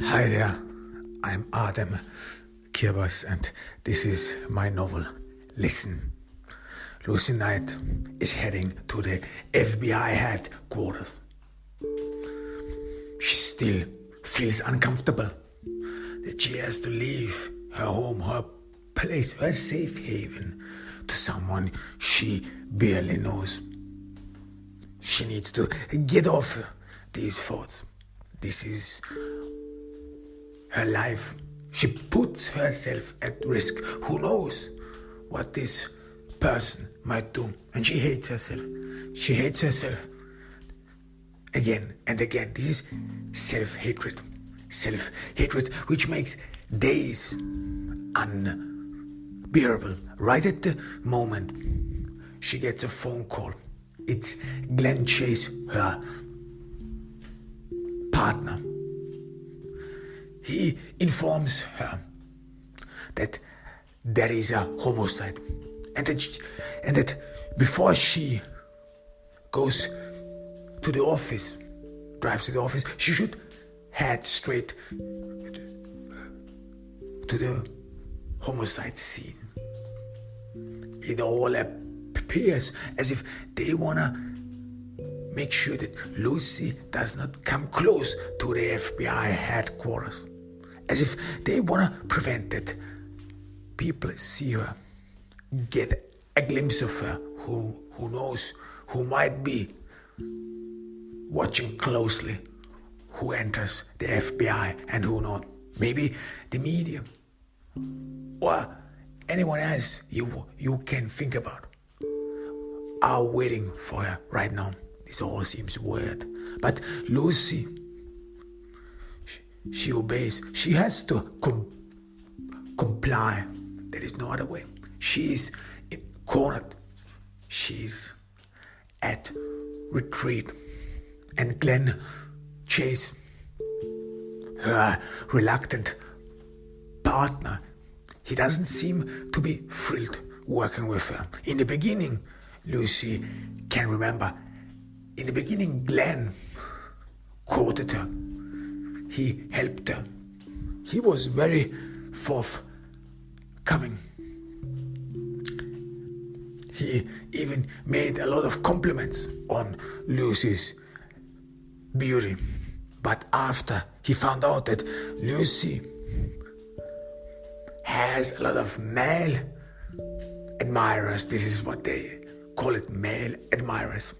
Hi there, I'm Adam Kirbas and this is my novel, Listen. Lucy Knight is heading to the FBI headquarters. She still feels uncomfortable that she has to leave her home, her place, her safe haven to someone she barely knows. She needs to get off these thoughts. This is her life. She puts herself at risk. Who knows what this person might do? And she hates herself. She hates herself again and again. This is self-hatred. Self-hatred which makes days unbearable. Right at the moment she gets a phone call. It's Glenn Chase, her partner. He informs her that there is a homicide and that before she goes to the office, drives to the office, she should head straight to the homicide scene. It all appears as if they wanna make sure that Lucy does not come close to the FBI headquarters. As if they want to prevent that people see her, get a glimpse of her, who knows, who might be watching closely, who enters the FBI and who not. Maybe the media or anyone else you can think about are waiting for her right now. This all seems weird, but Lucy, she obeys. She has to comply. There is no other way. She is cornered. She's at retreat. And Glenn Chase, her reluctant partner, he doesn't seem to be thrilled working with her. In the beginning, Lucy can remember, in the beginning Glenn courted her. He helped her. He was very forthcoming. He even made a lot of compliments on Lucy's beauty. But after he found out that Lucy has a lot of male admirers, this is what they call it, male admirers,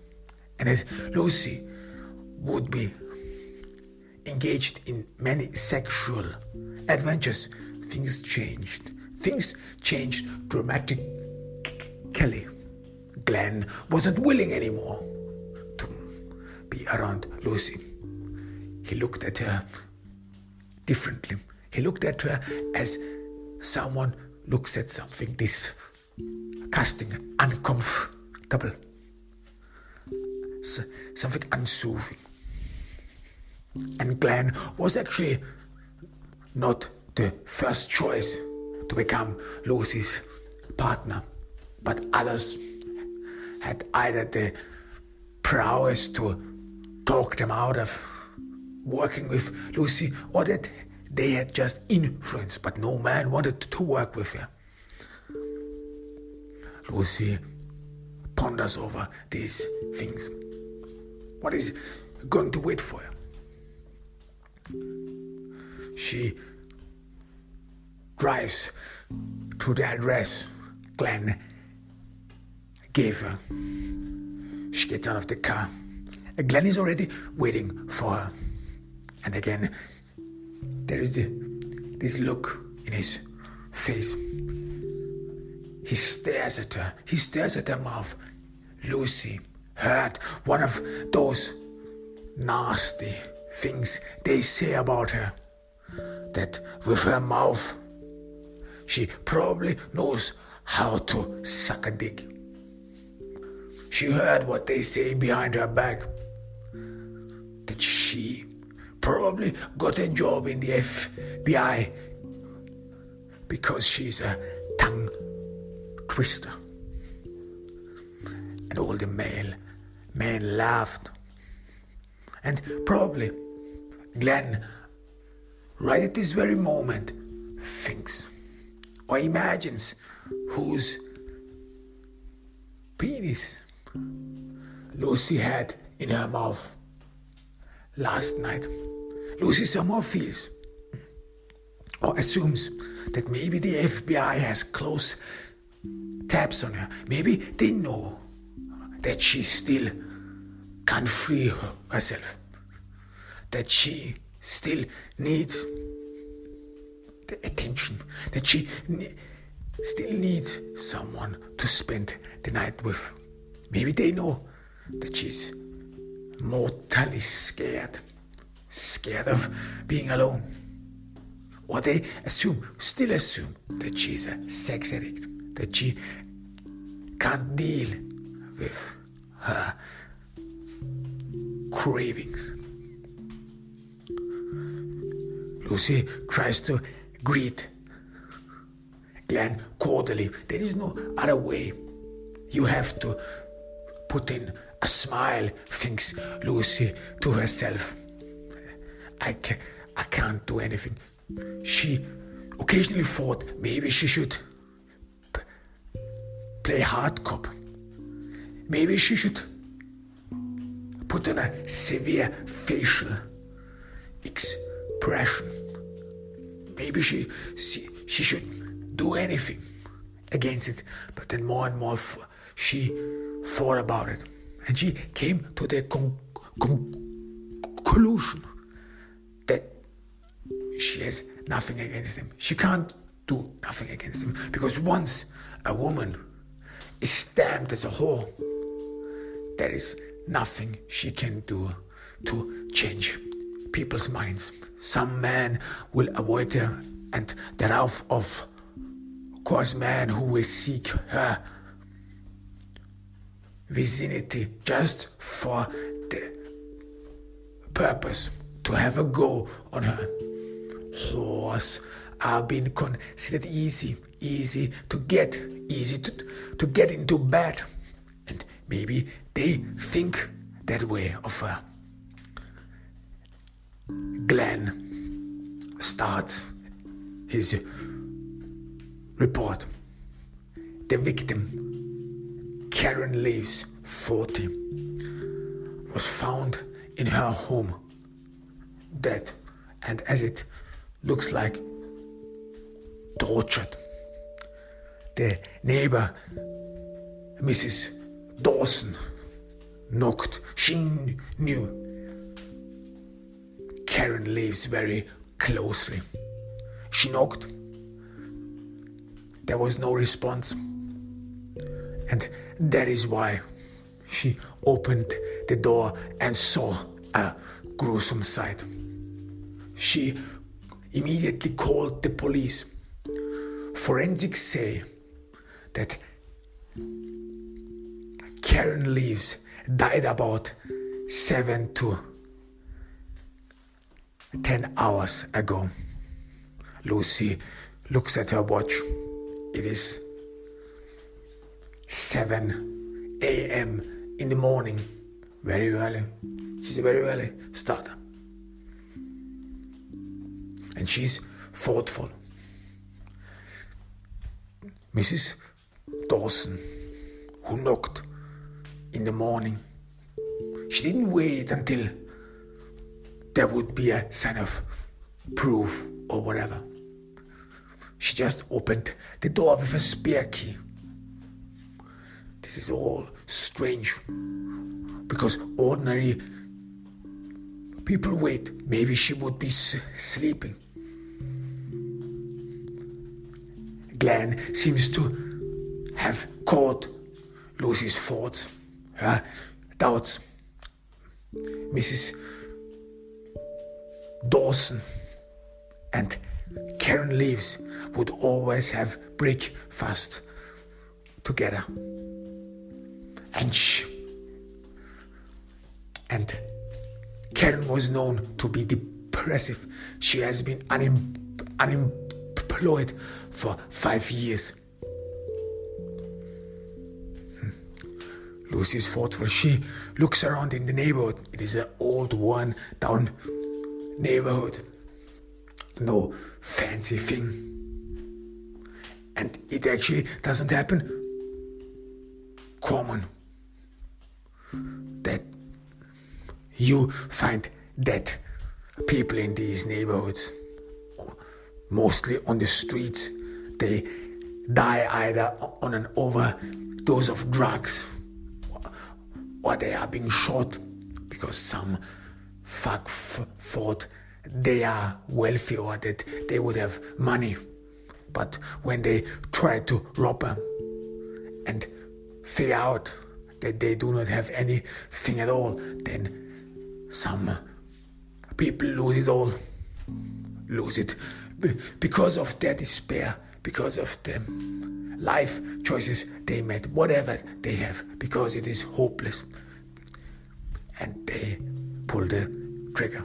and that Lucy would be engaged in many sexual adventures, things changed. Things changed dramatically. Glenn wasn't willing anymore to be around Lucy. He looked at her differently. He looked at her as someone looks at something disgusting, uncomfortable, something unsoothing. And Glenn was actually not the first choice to become Lucy's partner, but others had either the prowess to talk them out of working with Lucy, or that they had just influence, but no man wanted to work with her. Lucy ponders over these things. What is going to wait for her? She drives to the address Glenn gave her. She gets out of the car. Glenn is already waiting for her. And again, there is this look in his face. He stares at her. He stares at her mouth. Lucy heard one of those nasty things they say about her, that with her mouth she probably knows how to suck a dick. She heard what they say behind her back, that she probably got a job in the FBI because she's a tongue twister. And all the men laughed. And probably Glenn right at this very moment, thinks or imagines whose penis Lucy had in her mouth last night. Lucy somehow feels or assumes that maybe the FBI has close tabs on her. Maybe they know that she still can't free herself, that she still needs the attention, that she still needs someone to spend the night with. Maybe they know that she's mortally scared of being alone. Or they still assume that she's a sex addict, that she can't deal with her cravings. Lucy tries to greet Glenn cordially. There is no other way. You have to put in a smile, thinks Lucy to herself. I can't do anything. She occasionally thought maybe she should play hard cop. Maybe she should put on a severe facial expression. Maybe she should do anything against it. But then more and more she thought about it. And she came to the conclusion that she has nothing against him. She can't do nothing against him. Because once a woman is stamped as a whore, there is nothing she can do to change people's minds. Some men will avoid her, and there are of course men who will seek her vicinity just for the purpose to have a go on her. Whores are being considered easy to get into bed, and maybe they think that way of her. Glenn starts his report. The victim, Karen Leaves, 40, was found in her home, dead, and as it looks like, tortured. The neighbor, Mrs. Dawson, knocked. She knew Karen Leaves very closely. She knocked. There was no response. And that is why she opened the door and saw a gruesome sight. She immediately called the police. Forensics say that Karen Leaves died about 7 to 10 hours ago. Lucy looks at her watch. It is 7 a.m. in the morning. Very early. She's a very early starter. And she's thoughtful. Mrs. Dawson, who knocked in the morning, she didn't wait until there would be a sign of proof or whatever. She just opened the door with a spare key. This is all strange, because ordinary people wait. Maybe she would be sleeping. Glenn seems to have caught Lucy's thoughts, her doubts. Mrs. Dawson and Karen Leaves would always have breakfast together. And Karen was known to be depressive. She has been unemployed for 5 years. Lucy is thoughtful. She looks around in the neighborhood. It is an old, worn-down neighborhood. no fancy thing. And it actually doesn't happen common that you find dead people in these neighborhoods. Mostly on the streets. They die either on an overdose of drugs or they are being shot because some fuck thought they are wealthy or that they would have money. But when they try to rob them and figure out that they do not have anything at all, then some people lose it all. Lose it because of their despair, because of the life choices they made, whatever they have, because it is hopeless. And they pull the trigger.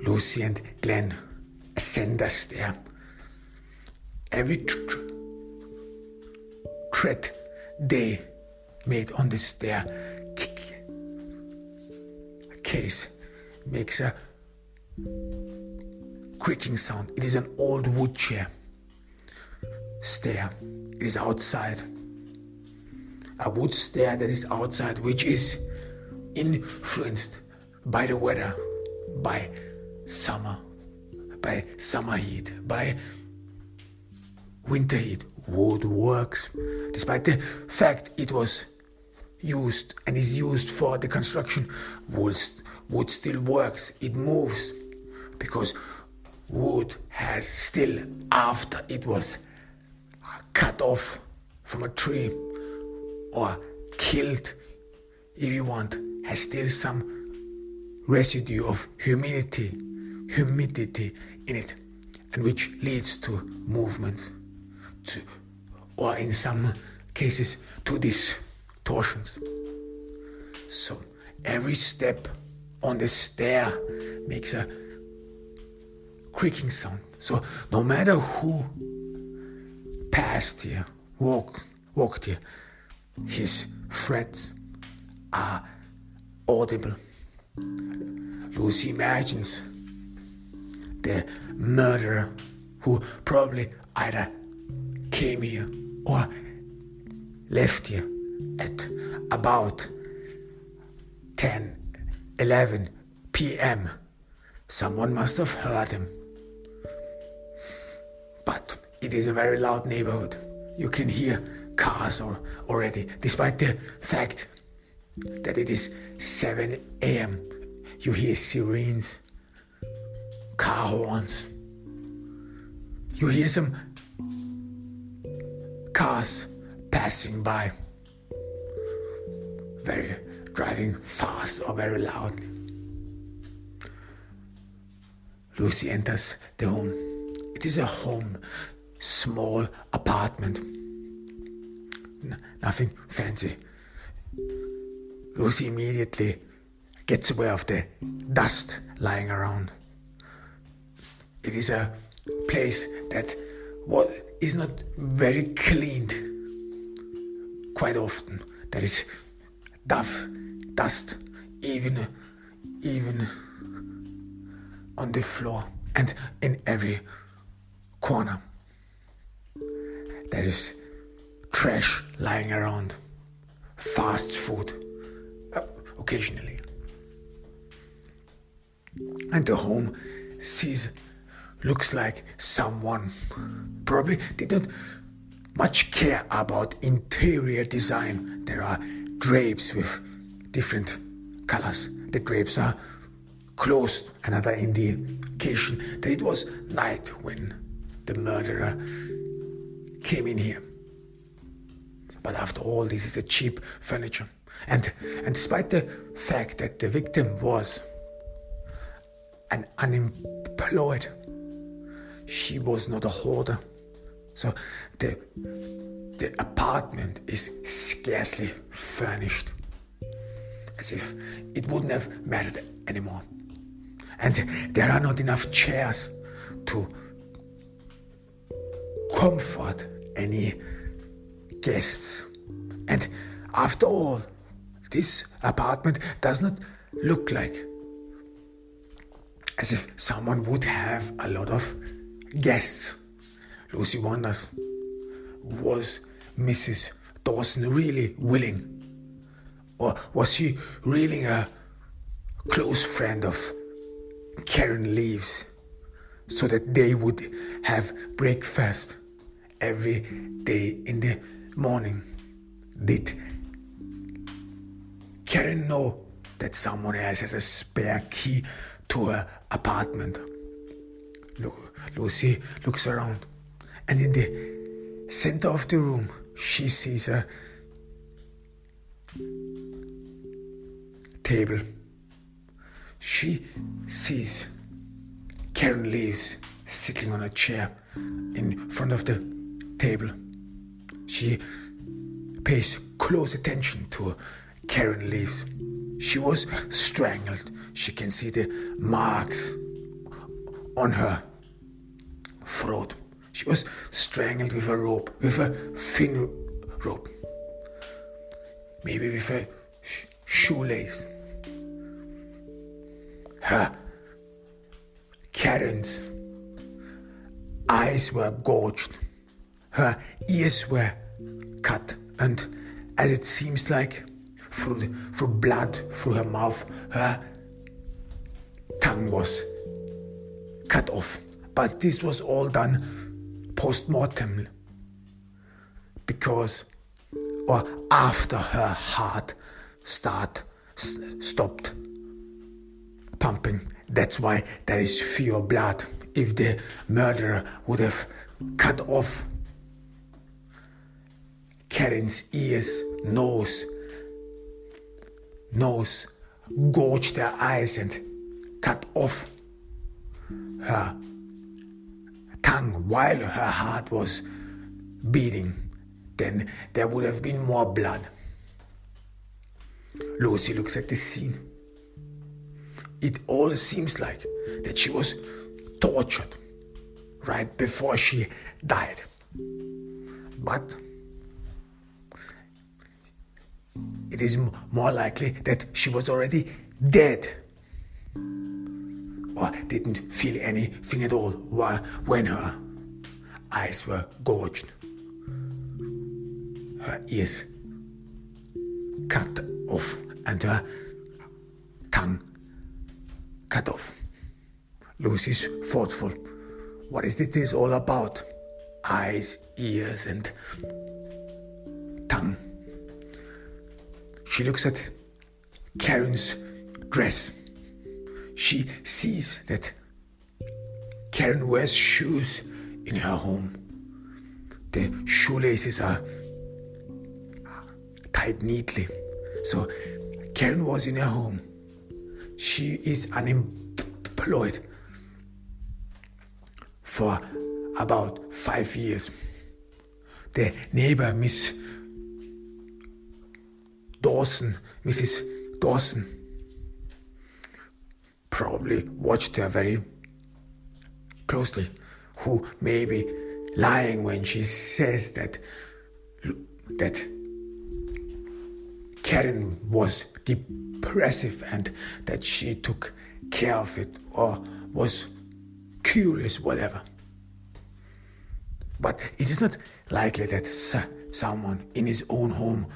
Lucy and Glenn ascend the stair. Every tread they made on the stair case makes a creaking sound. It is an old wood chair stair. It is outside. A wood stair that is outside, which is influenced by the weather, by summer heat, by winter heat. Wood works, despite the fact it was used and is used for the construction. Wood still works, it moves, because wood has still, after it was cut off from a tree or killed, if you want, has still some residue of humidity in it, and which leads to movements, or in some cases to distortions. So every step on the stair makes a creaking sound. So no matter who passed here, walked here, his threats are audible. Lucy imagines the murderer who probably either came here or left here at about 10-11 p.m. Someone must have heard him. But it is a very loud neighborhood. You can hear cars already, despite the fact that it is 7 a.m. You hear sirens, car horns. You hear some cars passing by, driving fast or very loudly. Lucy enters the home. It is a home, small apartment, nothing fancy. Lucy immediately gets aware of the dust lying around. It is a place that is not very cleaned. Quite often there is dust, even on the floor and in every corner. There is trash lying around, fast food, occasionally. And the home looks like someone probably did not much care about interior design. There are drapes with different colors. The drapes are closed, another indication that it was night when the murderer came in here. But after all, this is a cheap furniture. And despite the fact that the victim was an unemployed, she was not a hoarder. So the apartment is scarcely furnished, as if it wouldn't have mattered anymore. And there are not enough chairs to comfort any guests. And after all, this apartment does not look like as if someone would have a lot of guests. Lucy wonders, was Mrs. Dawson really willing? Or was she really a close friend of Karen Leaves so that they would have breakfast every day in the morning? Did Karen know that someone else has a spare key to her apartment? Lucy looks around, and in the center of the room she sees a table. She sees Karen Leaves sitting on a chair in front of the table. She pays close attention to Karen Leaves. She was strangled. She can see the marks on her throat. She was strangled with a rope, with a thin rope, maybe with a shoelace. Karen's eyes were gouged, her ears were cut, and as it seems like through blood through her mouth, her tongue was cut off. But this was all done post-mortem, because or after her heart stopped pumping. That's why there is fewer blood. If the murderer would have cut off Karen's ears, nose, gouged her eyes and cut off her tongue while her heart was beating, then there would have been more blood. Lucy looks at the scene. It all seems like that she was tortured right before she died. But it is more likely that she was already dead, or didn't feel anything at all when her eyes were gouged, her ears cut off, and her tongue cut off. Lucy's thoughtful. What is this all about? Eyes, ears, and tongue. She looks at Karen's dress. She sees that Karen wears shoes in her home. The shoelaces are tied neatly. So Karen was in her home. She is unemployed for about 5 years. The neighbor, Mrs. Dawson, probably watched her very closely, who may be lying when she says that Karen was depressive and that she took care of it or was curious, whatever. But it is not likely that someone in his own home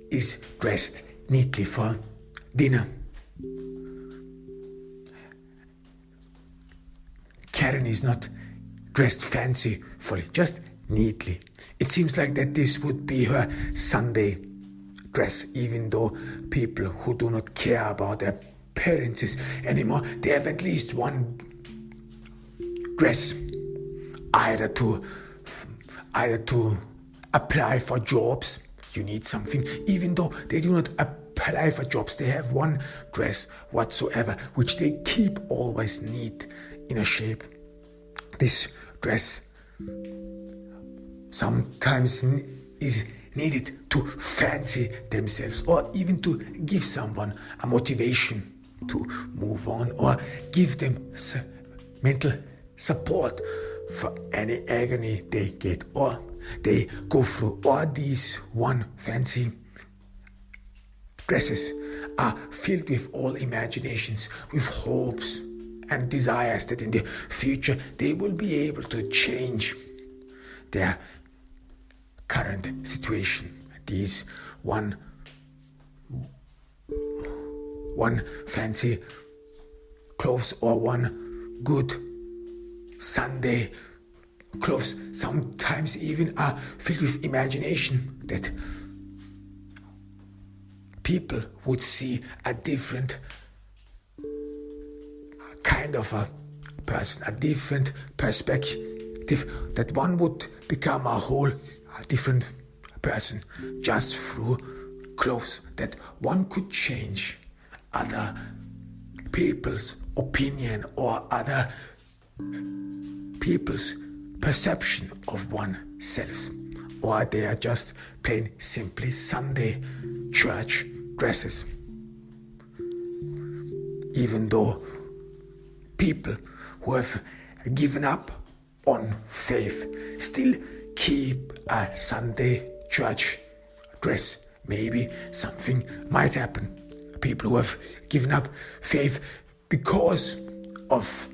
is dressed neatly for dinner. Karen is not dressed fancifully, just neatly. It seems like that this would be her Sunday dress, even though people who do not care about their appearances anymore, they have at least one dress, either to apply for jobs. You need something. Even though they do not apply for jobs, they have one dress whatsoever, which they keep always neat in a shape. This dress sometimes is needed to fancy themselves, or even to give someone a motivation to move on, or give them mental support for any agony they get or they go through. Or these one fancy dresses are filled with all imaginations, with hopes and desires that in the future they will be able to change their current situation. These one fancy clothes or one good Sunday clothes sometimes even are filled with imagination that people would see a different kind of a person, a different perspective, that one would become a different person just through clothes, that one could change other people's opinion or other people's perception of oneself, or they are just plain simply Sunday church dresses. Even though people who have given up on faith still keep a Sunday church dress, maybe something might happen. People who have given up faith because of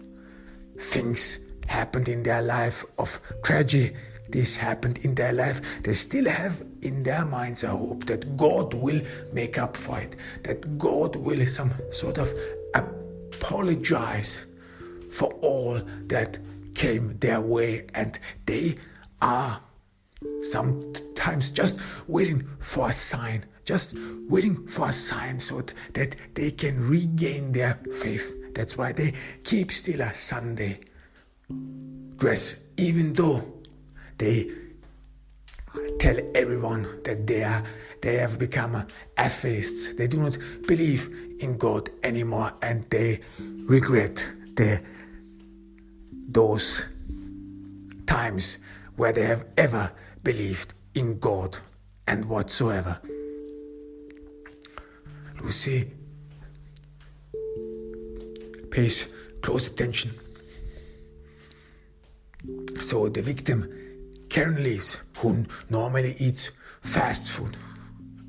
things happened in their life, of tragedy this happened in their life, they still have in their minds a hope that God will make up for it, that God will some sort of apologize for all that came their way, and they are sometimes just waiting for a sign, so that they can regain their faith. That's why they keep still a Sunday dress, even though they tell everyone that they have become atheists. They do not believe in God anymore, and they regret those times where they have ever believed in God and whatsoever. Lucy pays close attention. So the victim, Karen leaves, who normally eats fast food.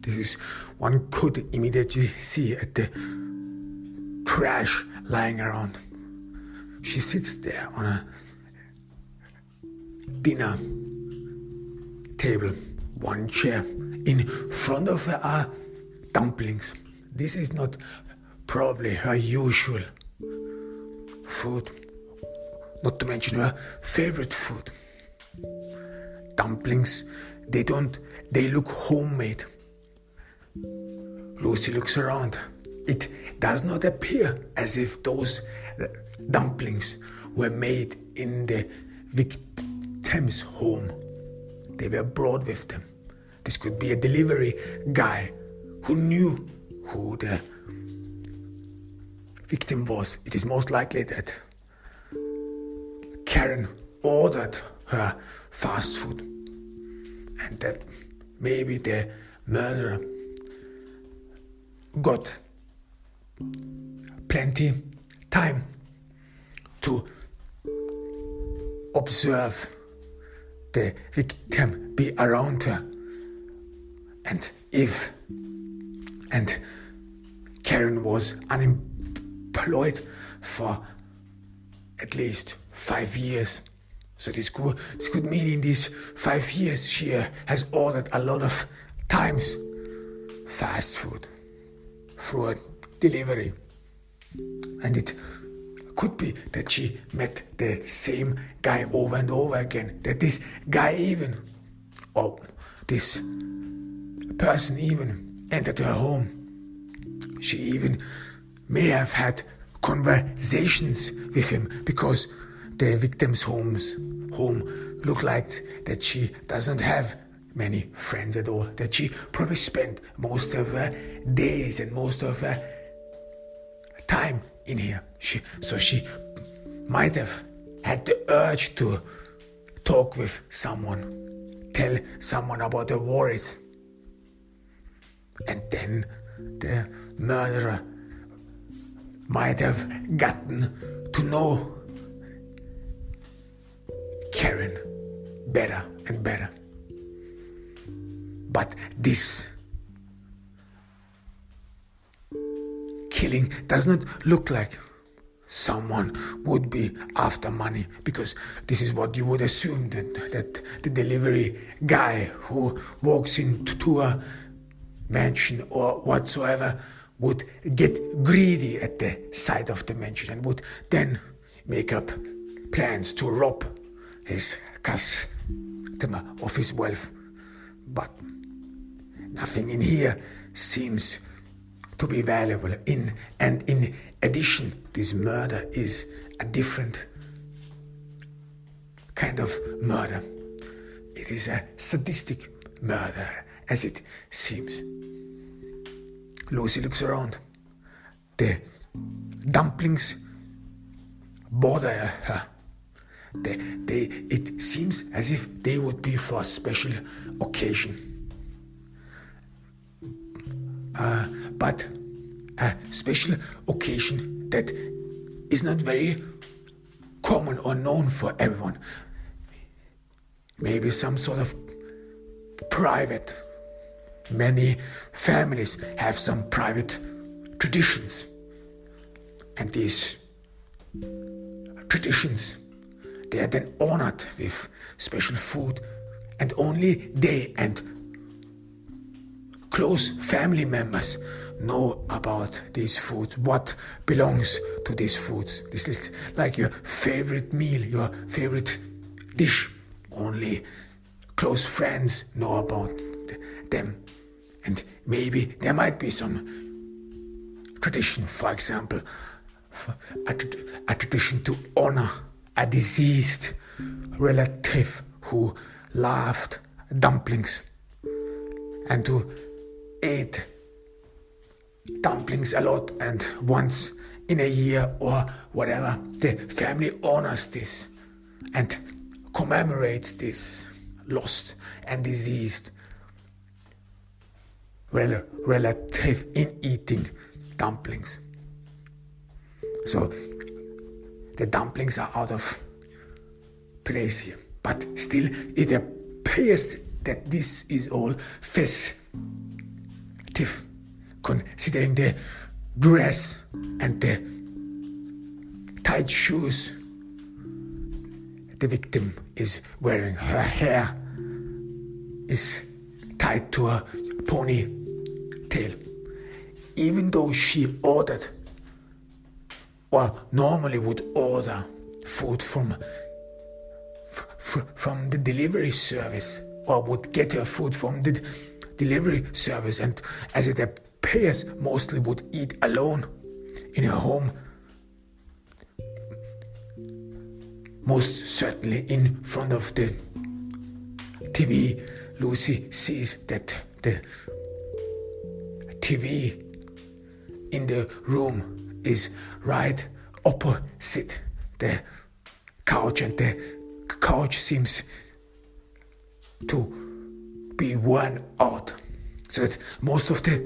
This is one could immediately see at the trash lying around. She sits there on a dinner table, one chair. In front of her are dumplings. This is not probably her usual food, not to mention her favorite food. Dumplings, they look homemade. Lucy looks around. It does not appear as if those dumplings were made in the victim's home. They were brought with them. This could be a delivery guy who knew who the victim was. It is most likely that Karen ordered her fast food, and that maybe the murderer got plenty time to observe the victim, be around her, and Karen was unemployed for at least 5 years. So this could mean in these 5 years she has ordered a lot of times fast food through a delivery. And it could be that she met the same guy over and over again, that this guy even, or this person even entered her home. She even may have had conversations with him, because the victim's home looked like that she doesn't have many friends at all, that she probably spent most of her days and most of her time in here. So she might have had the urge to talk with someone, tell someone about her worries. And then the murderer might have gotten to know Karen better and better. But this killing does not look like someone would be after money, because this is what you would assume, that the delivery guy who walks into a mansion or whatsoever would get greedy at the side of the mansion and would then make up plans to rob his customer of his wealth. But nothing in here seems to be valuable. In addition, this murder is a different kind of murder. It is a sadistic murder, as it seems. Lucy looks around. The dumplings bother her. It seems as if they would be for a special occasion. But a special occasion that is not very common or known for everyone. Maybe some sort of private. Many families have some private traditions. And these traditions, they are then honored with special food, and only they and close family members know about these foods, what belongs to these foods. This is like your favorite meal, your favorite dish. Only close friends know about them. And maybe there might be some tradition, for example, a tradition to honor a deceased relative who loved dumplings, and to eat dumplings a lot, and once in a year or whatever, the family honors this and commemorates this lost and diseased relative in eating dumplings. So the dumplings are out of place here, but still it appears that this is all festive, considering the dress and the tight shoes the victim is wearing. Her hair is tied to a ponytail. Even though she ordered, or normally would order, food from the delivery service, or would get her food from the delivery service, and as it appears mostly would eat alone in her home, most certainly in front of the TV. Lucy sees that the TV in the room is right opposite the couch, and the couch seems to be worn out, so that most of the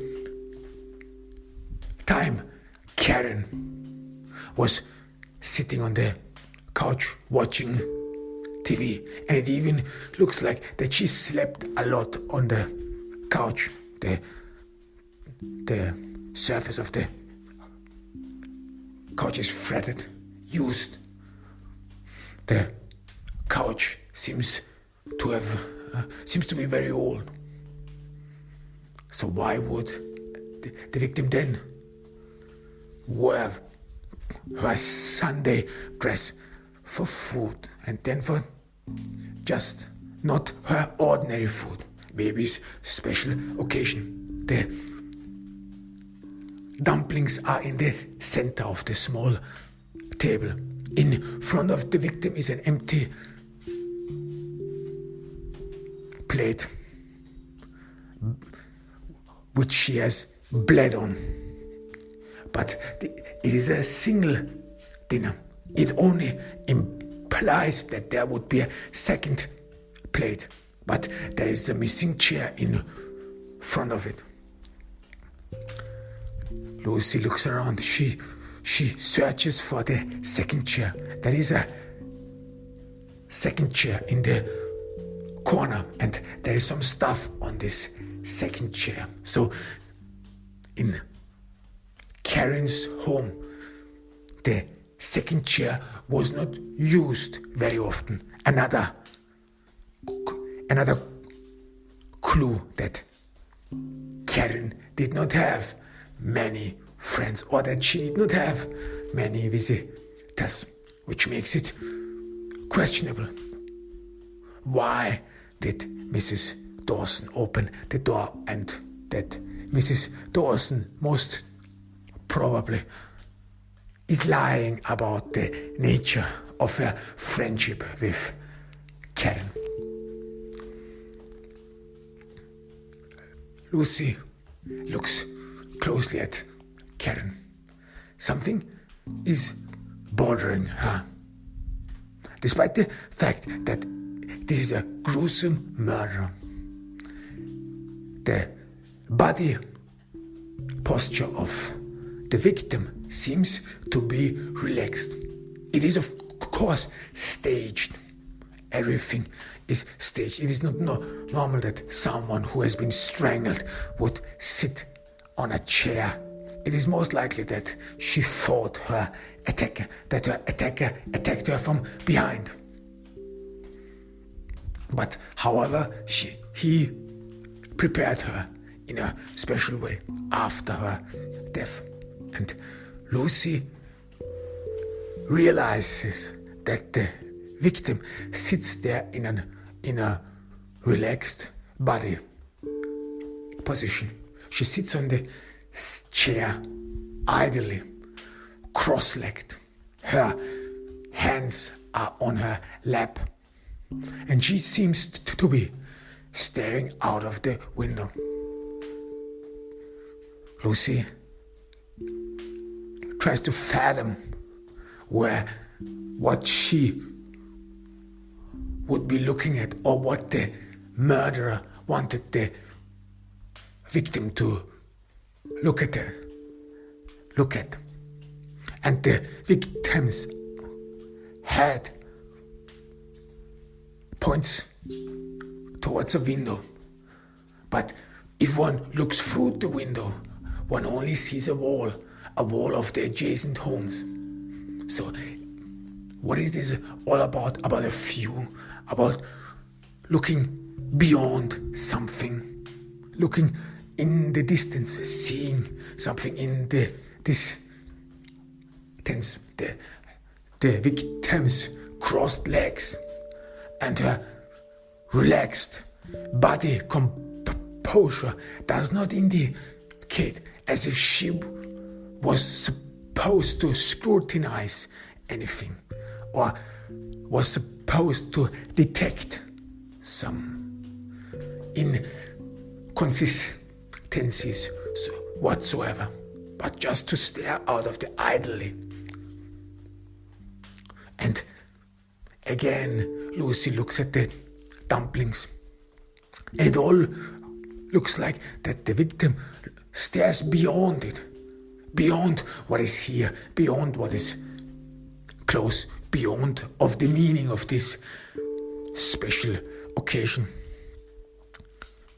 time Karen was sitting on the couch watching TV, and it even looks like that she slept a lot on the couch. The surface of the couch is fretted, used. The couch seems to be very old. So why would the victim then wear her Sunday dress for food, and then for just not her ordinary food, maybe special occasion? The dumplings are in the center of the small table. In front of the victim is an empty plate which she has bled on. But it is a single dinner. It only implies that there would be a second plate, but there is a missing chair in front of it. Lucy looks around. She searches for the second chair. There is a second chair in the corner, and there is some stuff on this second chair. So in Karen's home, the second chair was not used very often. Another clue that Karen did not have many friends, or that she did not have many visitors, which makes it questionable. Why did Mrs. Dawson open the door, and that Mrs. Dawson most probably is lying about the nature of her friendship with Karen. Lucy looks closely at Karen. Something is bothering her. Despite the fact that this is a gruesome murder, the body posture of the victim seems to be relaxed. It is, of course, staged. Everything is staged. It is not normal that someone who has been strangled would sit on a chair. It is most likely that she fought her attacker, that her attacker attacked her from behind. But however, he prepared her in a special way after her death. And Lucy realizes that the victim sits there in a relaxed body position. She sits on the chair idly, cross-legged. Her hands are on her lap, and she seems to be staring out of the window. Lucy tries to fathom what she would be looking at, or what the murderer wanted the victim to look at. And the victim's head points towards a window. But if one looks through the window, one only sees a wall of the adjacent homes. So what is this all about? About a view, about looking beyond something, looking in the distance, seeing something in the distance. The victim's crossed legs and her relaxed body composure does not indicate as if she was supposed to scrutinize anything, or was supposed to detect some inconsistencies whatsoever, but just to stare out of the idly. And again, Lucy looks at the dumplings. It all looks like that the victim stares beyond it, beyond what is here, beyond what is close, beyond of the meaning of this special occasion.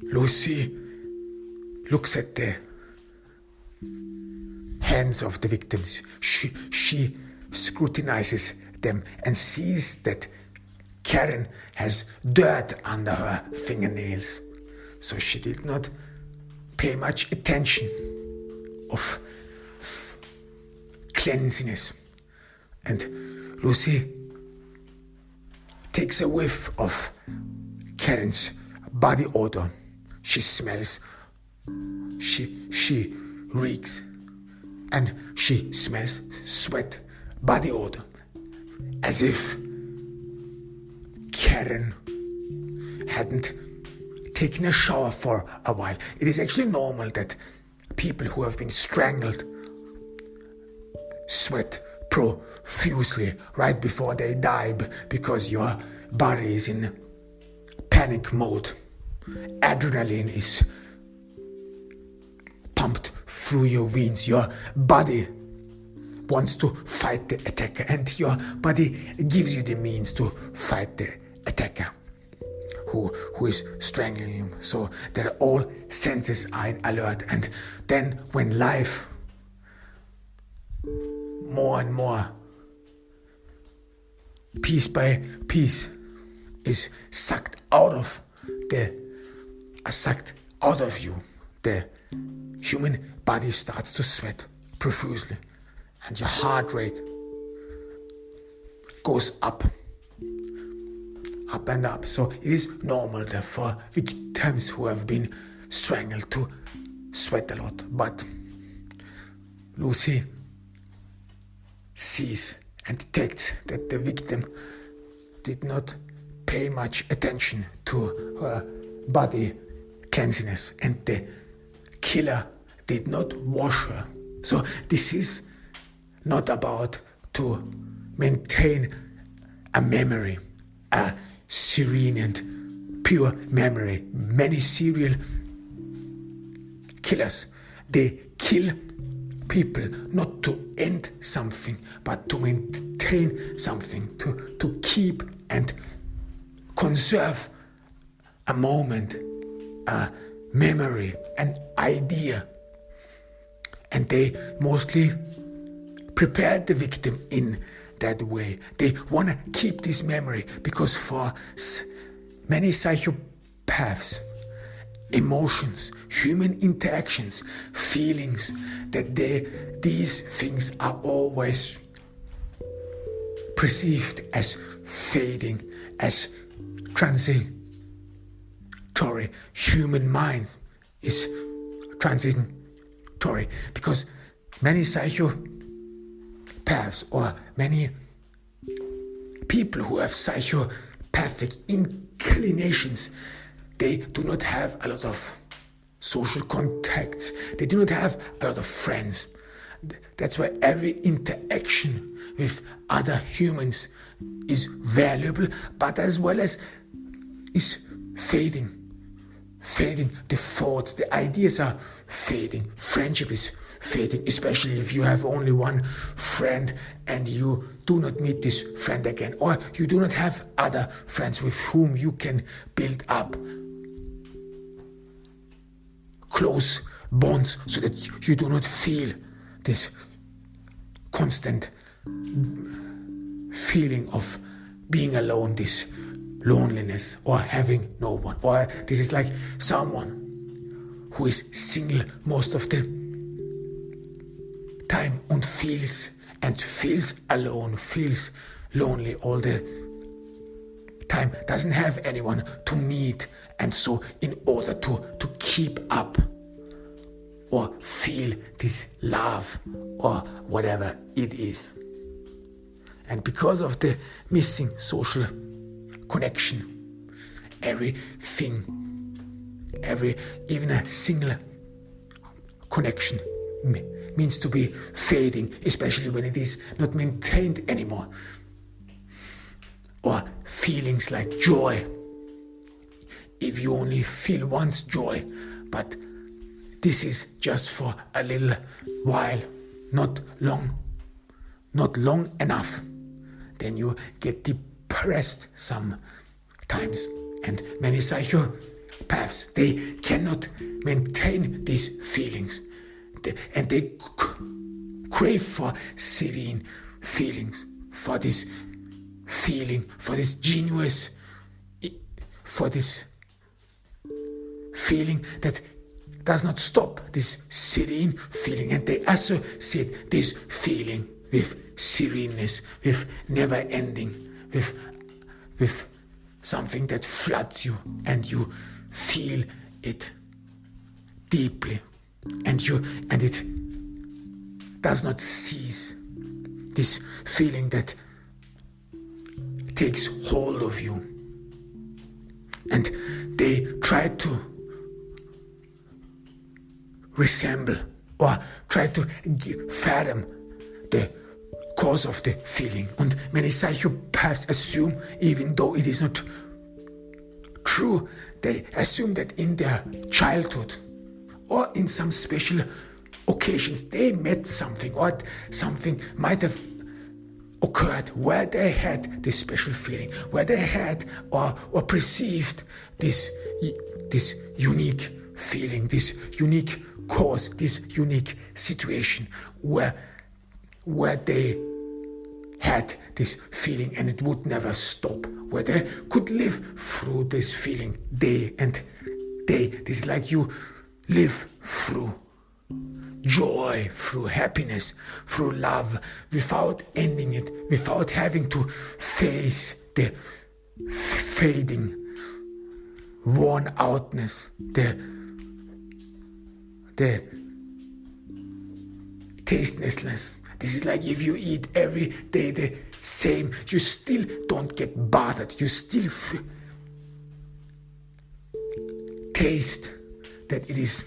Lucy looks at the hands of the victims. She scrutinizes them and sees that Karen has dirt under her fingernails. So she did not pay much attention of cleanliness. And Lucy takes a whiff of Karen's body odor. She smells, she reeks, and she smells sweat, body odor, as if Karen hadn't taken a shower for a while. It is actually normal that people who have been strangled sweat profusely right before they die, because your body is in panic mode. Adrenaline is pumped through your veins. Your body wants to fight the attacker, and your body gives you the means to fight the attacker who is strangling you. So that all senses are in alert. And then when life more and more, piece by piece, is sucked out of you. The human body starts to sweat profusely, and your heart rate goes up and up. So it is normal for victims who have been strangled to sweat a lot. But Lucy sees and detects that the victim did not pay much attention to her body cleanliness, and the killer did not wash her. So this is not about to maintain a memory, a serene and pure memory. Many serial killers, they kill people not to end something, but to maintain something, to keep and conserve a moment, a memory, an idea. And they mostly prepare the victim in that way. They want to keep this memory because for many psychopaths, emotions, human interactions, feelings, that these things are always perceived as fading, as transitory. Human mind is transitory because many psychopaths or many people who have psychopathic inclinations, they do not have a lot of social contacts. They do not have a lot of friends. That's why every interaction with other humans is valuable, but as well as is fading. The thoughts, the ideas are fading. Friendship is fading, especially if you have only one friend and you do not meet this friend again, or you do not have other friends with whom you can build up close bonds so that you do not feel this constant feeling of being alone, this loneliness, or having no one. Or this is like someone who is single most of the time and feels alone, feels lonely all the time, doesn't have anyone to meet, and so in order to keep up or feel this love or whatever it is, and because of the missing social connection, even a single connection means to be fading, especially when it is not maintained anymore. Or feelings like joy. If you only feel once joy, but this is just for a little while, not long enough, then you get depressed sometimes. And many psychopaths, they cannot maintain these feelings, and they crave for serene feelings, for this feeling, for this genuine, for this feeling that does not stop, this serene feeling, and they associate this feeling with sereneness, with never ending, with something that floods you and you feel it deeply, and it does not cease. This feeling that takes hold of you, and they try to resemble or try to fathom the cause of the feeling. And many psychopaths assume, even though it is not true, they assume that in their childhood or in some special occasions they met something, or something might have occurred where they had this special feeling, where they had or perceived this unique feeling, this unique cause, this unique situation, where where they had this feeling and it would never stop, where they could live through this feeling day and day. This is like you live through joy, through happiness, through love, without ending it, without having to face the fading, worn outness, the tastelessness. This is like if you eat every day the same, you still don't get bothered. You still taste that it is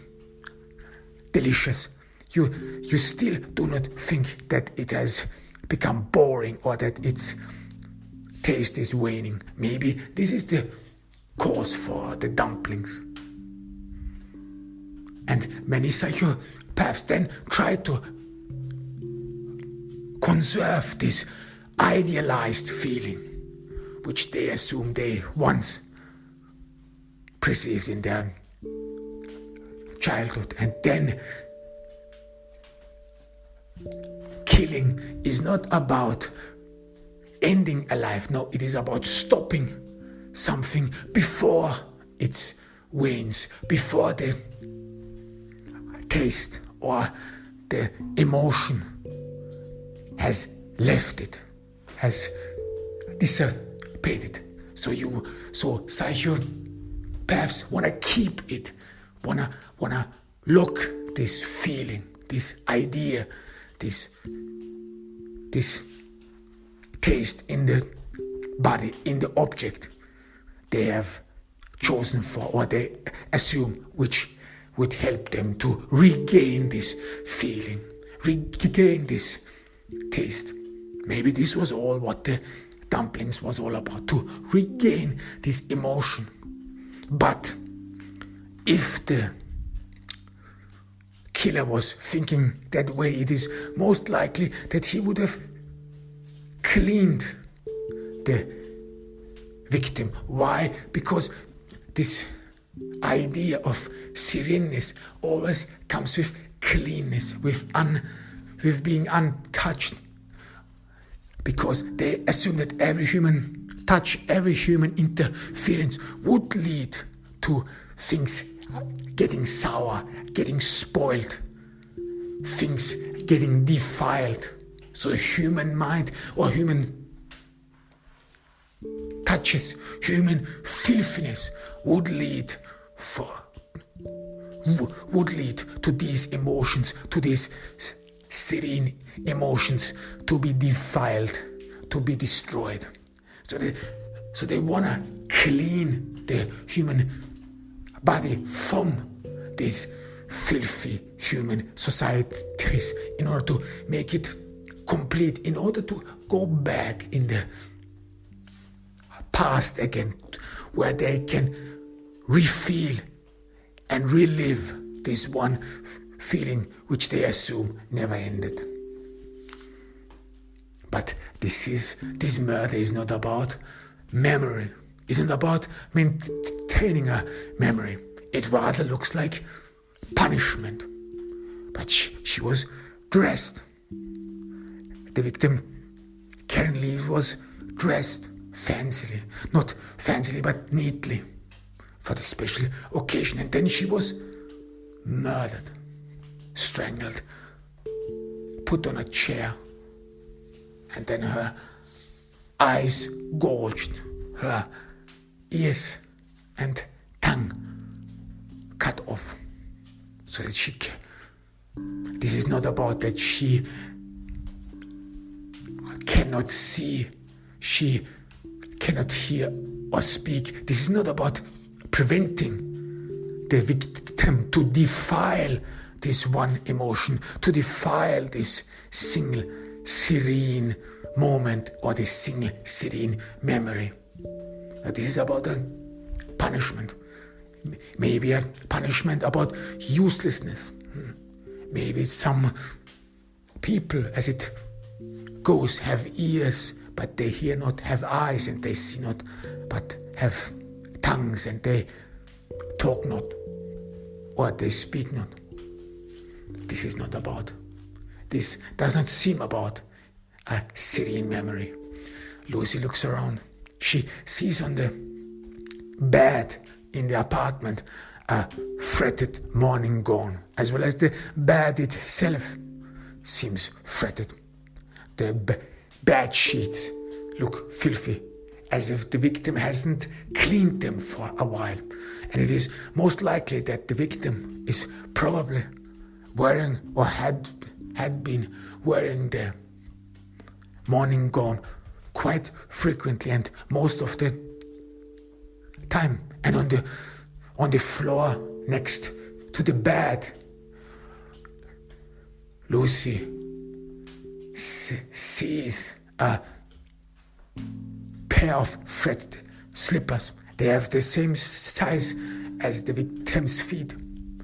delicious. You still do not think that it has become boring or that its taste is waning. Maybe this is the cause for the dumplings. And many psychopaths then try to conserve this idealized feeling, which they assume they once perceived in their childhood. And then killing is not about ending a life. No, it is about stopping something before it wanes, before the taste or the emotion has left it, has dissipated. So psychopaths wanna keep it, wanna lock this feeling, this idea, this taste in the body, in the object they have chosen for, or they assume, which would help them to regain this feeling, regain this taste. Maybe this was all what the dumplings was all about, to regain this emotion. But if the killer was thinking that way, it is most likely that he would have cleaned the victim. Why? Because this idea of sereneness always comes with cleanness, with being untouched. Because they assume that every human touch, every human interference would lead to things getting sour, getting spoiled, things getting defiled. So a human mind or human touches, human filthiness would lead to these emotions, to these serene emotions to be defiled, to be destroyed. So they wanna clean the human body from these filthy human societies in order to make it complete, in order to go back in the past again, where they can refeel and relive this one feeling which they assume never ended. But this murder is not about memory. It's not about maintaining a memory. It rather looks like punishment. But she was dressed. The victim, Karen Lee, was dressed fancily. Not fancily, but neatly for the special occasion. And then she was murdered, strangled, put on a chair, and then her eyes gouged, her ears and tongue cut off, so that this is not about that she cannot see, she cannot hear or speak. This is not about preventing the victim to defile this one emotion, to defile this single serene moment or this single serene memory. This is about a punishment. Maybe a punishment about uselessness. Maybe some people, as it goes, have ears, but they hear not, have eyes, and they see not, but have tongues, and they talk not, or they speak not. This is not about this does not seem about a city in memory. Lucy looks around. She sees on the bed in the apartment a fretted morning gown, as well as the bed itself seems fretted. The bed sheets look filthy, as if the victim hasn't cleaned them for a while. And it is most likely that the victim is probably wearing or had been wearing the morning gown quite frequently and most of the time. And on the floor next to the bed, Lucy sees a pair of fretted slippers. They have the same size as the victim's feet,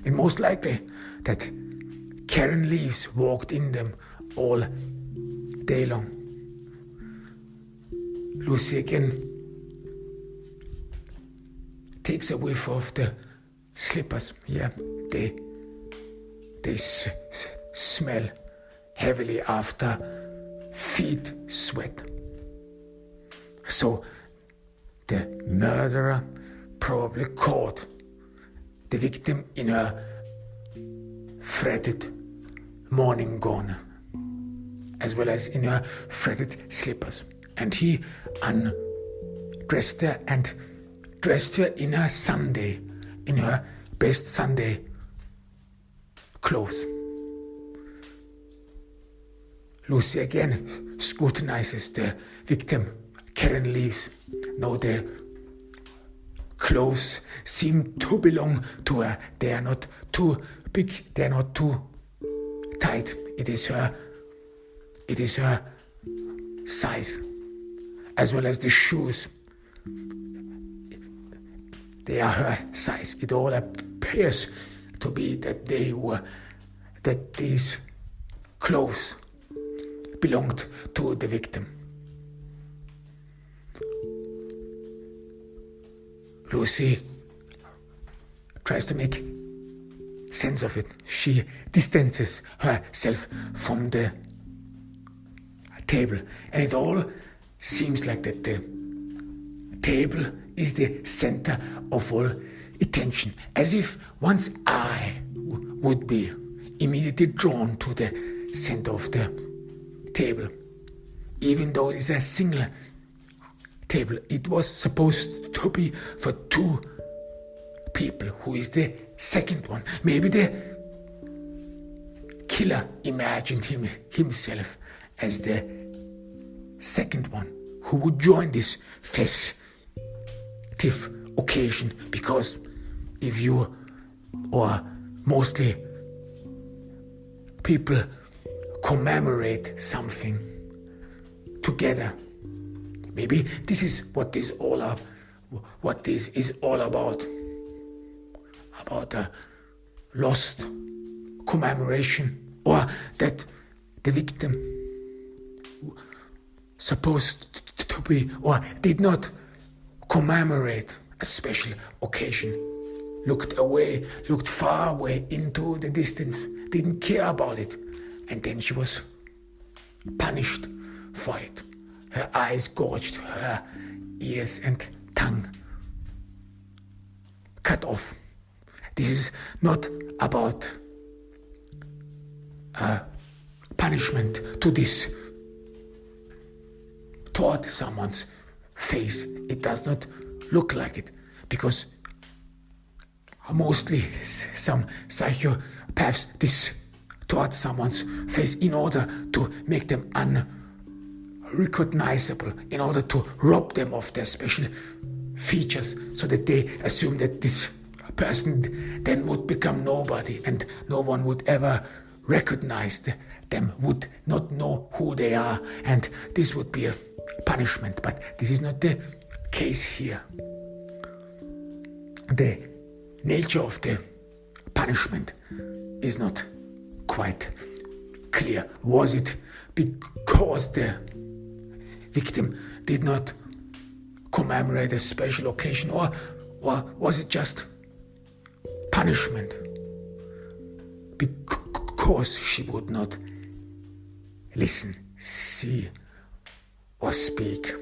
and most likely that Karen Leaves walked in them all day long. Lucy again takes a whiff of the slippers. Yeah, they smell heavily after feet sweat. So the murderer probably caught the victim in her fretted morning gown, as well as in her fretted slippers. And he undressed her and dressed her in her best Sunday clothes. Lucy again scrutinizes the victim. Karen Leaves. No, the clothes seem to belong to her. They are not too big, they are not too tight. It is her size, as well as the shoes. They are her size. It all appears to be that these clothes belonged to the victim. Lucy tries to make sense of it. She distances herself from the table, and it all seems like that the table is the center of all attention, as if one's eye would be immediately drawn to the center of the table. Even though it is a single table, it was supposed to be for two people. Who is the second one? Maybe the killer imagined himself as the second one who would join this festive occasion, because if you, or mostly people, commemorate something together, maybe this is what this is all about a lost commemoration, or that the victim supposed to be or did not commemorate a special occasion, looked far away into the distance, didn't care about it, and then she was punished for it. Her eyes gorged, her ears and tongue cut off. This is not about punishment to this toward someone's face. It does not look like it, because mostly some psychopaths distort someone's face in order to make them unrecognizable, in order to rob them of their special features, so that they assume that this person then would become nobody and no one would ever recognize them, would not know who they are, and this would be a punishment. But this is not the case here. The nature of the punishment is not quite clear. Was it because the victim did not commemorate a special occasion, or was it just punishment because she would not listen, see, or speak.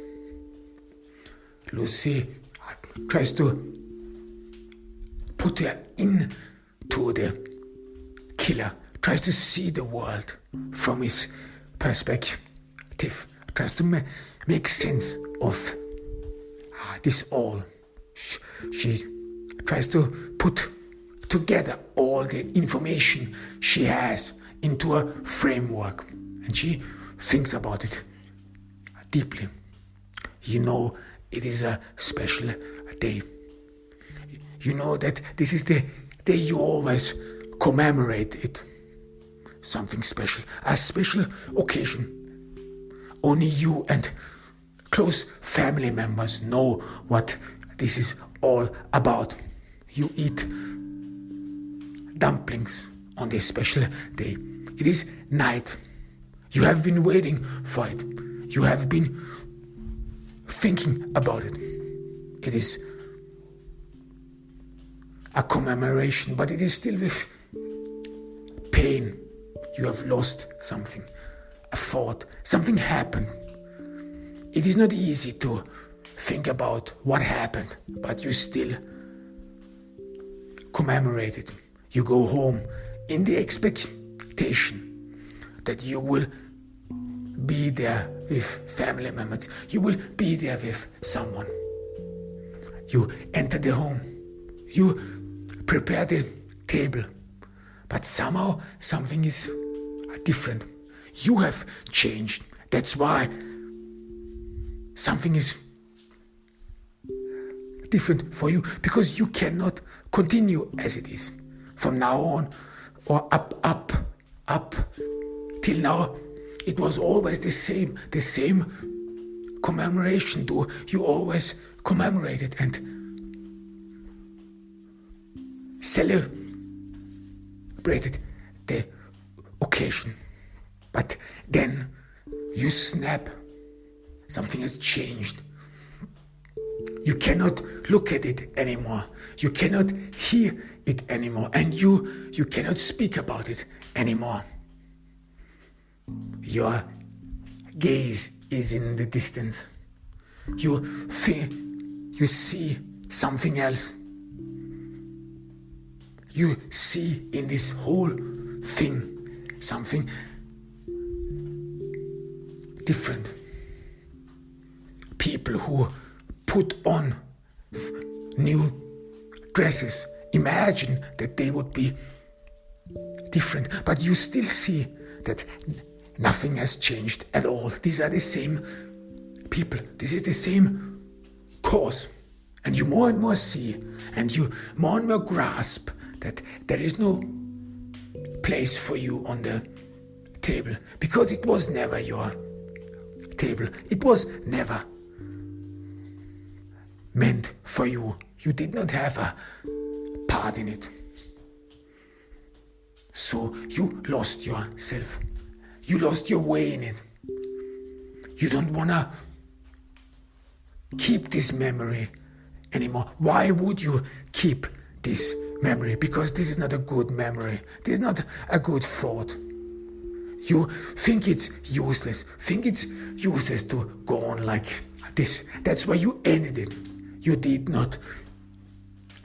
Lucy tries to put her into the killer, tries to see the world from his perspective, tries to make sense of this all. She tries to put together all the information she has into a framework, and she thinks about it deeply. You know, it is a special day. You know that this is the day you always commemorate it. Something special, a special occasion. Only you and close family members know what this is all about. You eat dumplings on this special day. It is night. You have been waiting for it. You have been thinking about it. It is a commemoration, but it is still with pain. You have lost something, a thought, something happened. It is not easy to think about what happened, but you still commemorate it. You go home in the expectation that you will be there with family members. You will be there with someone. You enter the home. You prepare the table. But somehow something is different. You have changed. That's why something is different for you, because you cannot continue as it is. From now on, or up, till now, it was always the same commemoration. You always commemorated and celebrated the occasion. But then you snap. Something has changed. You cannot look at it anymore. You cannot hear it anymore. And you cannot speak about it anymore. Your gaze is in the distance. You see something else. You see in this whole thing something different. People who put on new dresses, imagine that they would be different, but you still see that nothing has changed at all. These are the same people. This is the same cause. And you more and more see, and you more and more grasp that there is no place for you on the table, because it was never your table. It was never meant for you. You did not have a part in it. So you lost yourself. You lost your way in it. You don't want to keep this memory anymore. Why would you keep this memory? Because this is not a good memory. This is not a good thought. You think it's useless. Think it's useless to go on like this. That's why you ended it. You did not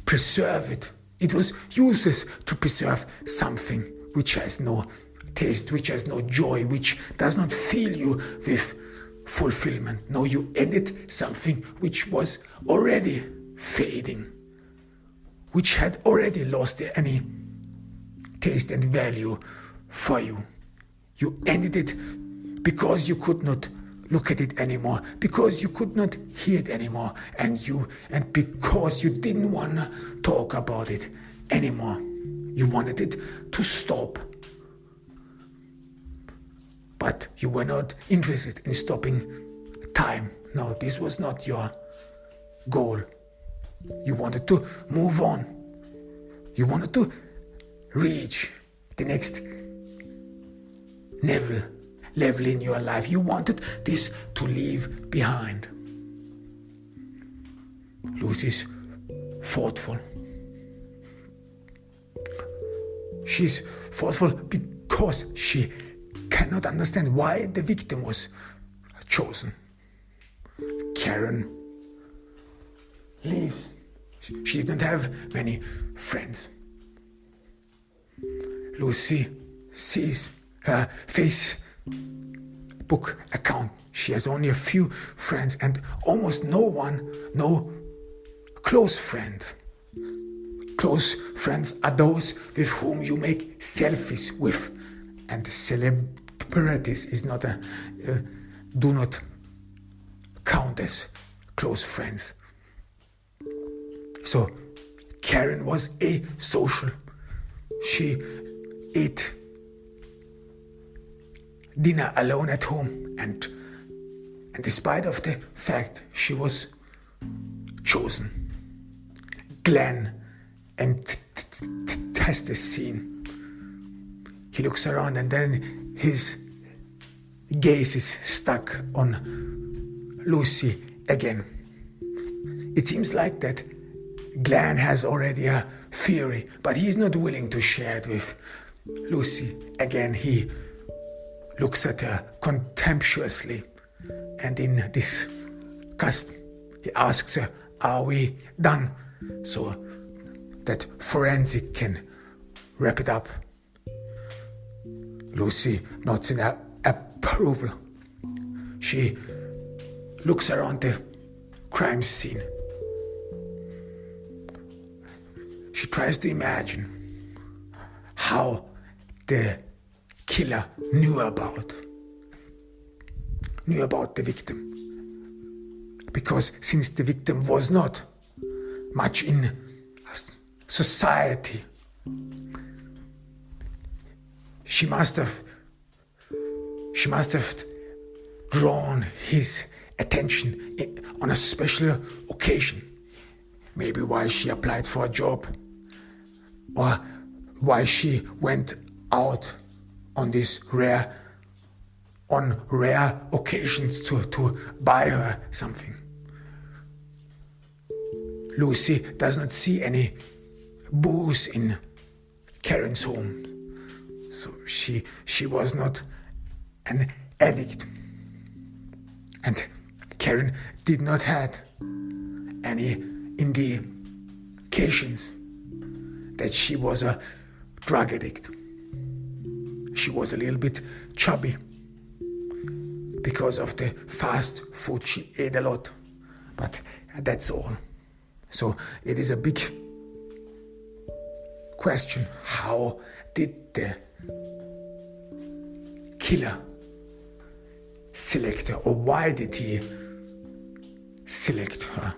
preserve it. It was useless to preserve something which has no taste, which has no joy, which does not fill you with fulfillment. No, you ended something which was already fading, which had already lost any taste and value for you. You ended it because you could not look at it anymore, because you could not hear it anymore, and because you didn't want to talk about it anymore. You wanted it to stop. But you were not interested in stopping time. No, this was not your goal. You wanted to move on. You wanted to reach the next level in your life. You wanted this to leave behind. Lucy's thoughtful. She's thoughtful because she cannot understand why the victim was chosen. Karen leaves. She did not have many friends. Lucy sees her Facebook account. She has only a few friends and almost no close friend. Close friends are those with whom you make selfies with, and celebrities is not do not count as close friends. So Karen was asocial. She ate dinner alone at home, and despite of the fact she was chosen, Glenn enters the scene. He looks around and then his gaze is stuck on Lucy again. It seems like that Glenn has already a theory, but he is not willing to share it with Lucy. Again, he looks at her contemptuously, and in disgust, he asks her, "Are we done?" So that forensic can wrap it up. Lucy nods in approval. She looks around the crime scene. She tries to imagine how the killer knew about the victim. Because since the victim was not much in society, she must have drawn his attention on a special occasion. Maybe while she applied for a job, or while she went out on rare occasions to buy her something. Lucy does not see any booze in Karen's home, so she was not an addict, and Karen did not have any indications that she was a drug addict. She was a little bit chubby because of the fast food. She ate a lot, but that's all. So it is a big question: how did the killer select her, or why did he select her?